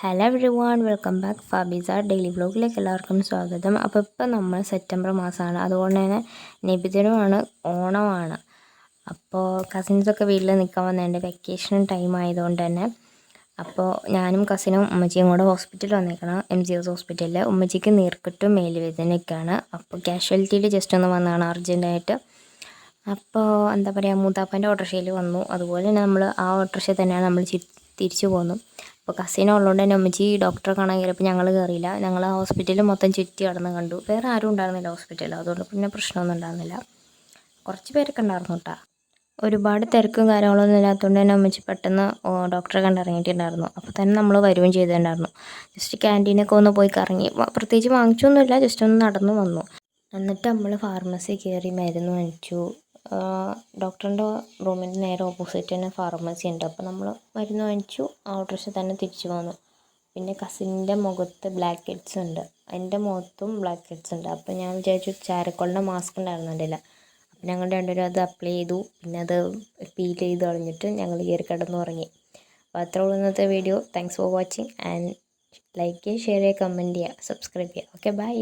Hello everyone, welcome back ഫാബീസ daily വ്ലോഗിലേക്ക് എല്ലാവർക്കും സ്വാഗതം. അപ്പോൾ ഇപ്പം നമ്മൾ സെപ്റ്റംബർ മാസമാണ്, അതുകൊണ്ട് തന്നെ നബിദിനമാണ്, ഓണമാണ്. അപ്പോൾ കസിൻസൊക്കെ വീട്ടിൽ നിൽക്കാൻ വന്നതിൻ്റെ വെക്കേഷൻ ടൈം ആയതുകൊണ്ട് തന്നെ അപ്പോൾ ഞാനും കസിനും ഉമ്മച്ചിയും കൂടെ ഹോസ്പിറ്റലിൽ വന്നേക്കണം, MGS ഹോസ്പിറ്റലിൽ. ഉമ്മച്ചിക്ക് നീർക്കെട്ടും മേലുവേദനയൊക്കെയാണ്. അപ്പോൾ കാഷ്വാലിറ്റിയിൽ ജസ്റ്റ് ഒന്ന് വന്നതാണ് അർജൻറ്റായിട്ട്. അപ്പോൾ എന്താ പറയുക, മൂത്താപ്പൻ്റെ ഓട്ടോറിക്ഷയിൽ വന്നു. അതുപോലെ തന്നെ നമ്മൾ ആ ഓട്ടോറിക്ഷയിൽ തന്നെയാണ് നമ്മൾ തിരിച്ചു പോന്നു. അപ്പോൾ കസിൻ ഉള്ളതുകൊണ്ട് തന്നെ ഉമ്മച്ചി ഡോക്ടറെ കാണാൻ കയറിയപ്പോൾ ഞങ്ങൾ കയറിയില്ല. ഞങ്ങൾ ആ ഹോസ്പിറ്റലിൽ മൊത്തം ചുറ്റി കടന്ന് കണ്ടു. വേറെ ആരും ഉണ്ടായിരുന്നില്ല ഹോസ്പിറ്റലിൽ, അതുകൊണ്ട് പിന്നെ പ്രശ്നമൊന്നും ഉണ്ടായിരുന്നില്ല. കുറച്ച് പേരൊക്കെ ഉണ്ടായിരുന്നു കേട്ടോ. ഒരുപാട് തിരക്കും കാര്യങ്ങളൊന്നും ഇല്ലാത്തതുകൊണ്ട് തന്നെ ഉമ്മച്ചി പെട്ടെന്ന് ഡോക്ടറെ കണ്ടിറങ്ങിയിട്ടുണ്ടായിരുന്നു. അപ്പോൾ തന്നെ നമ്മൾ വരുകയും ചെയ്തിട്ടുണ്ടായിരുന്നു. ജസ്റ്റ് ക്യാൻറ്റീനൊക്കെ ഒന്ന് പോയി കറങ്ങി, പ്രത്യേകിച്ച് വാങ്ങിച്ചൊന്നുമില്ല, ജസ്റ്റ് ഒന്ന് നടന്നു വന്നു. എന്നിട്ട് നമ്മൾ ഫാർമസി കയറി മരുന്ന് വാങ്ങിച്ചു. ഡോക്ടറിൻ്റെ റൂമിൻ്റെ നേരെ ഓപ്പോസിറ്റ് തന്നെ ഫാർമസി ഉണ്ട്. അപ്പോൾ നമ്മൾ മരുന്ന് വാങ്ങിച്ചു, ആ ഓട്ടോറിക്ഷ തന്നെ തിരിച്ചു പോന്നു. പിന്നെ കസിൻ്റെ മുഖത്ത് ബ്ലാക്ക് ഹെഡ്സ് ഉണ്ട്, എൻ്റെ മുഖത്തും ബ്ലാക്ക് ഹെഡ്സ് ഉണ്ട്. അപ്പോൾ ഞാൻ വിചാരിച്ചു ചാരക്കൊള്ളിൻ്റെ മാസ്ക് ഉണ്ടായിരുന്നു എൻ്റെ കയ്യിൽ. അപ്പോൾ ഞങ്ങൾ രണ്ടുപേരും അത് അപ്ലൈ ചെയ്തു. പിന്നെ അത് പീൽ ചെയ്ത് കളഞ്ഞിട്ട് ഞങ്ങൾ കയറി കിടന്നു ഉറങ്ങി. അപ്പോൾ അത്ര ഉള്ളൂ ഇന്നത്തെ video. Thanks for watching and like ചെയ്യുക, ഷെയർ ചെയ്യുക, കമൻറ്റ് ചെയ്യുക, സബ്സ്ക്രൈബ് ചെയ്യുക. Okay, by.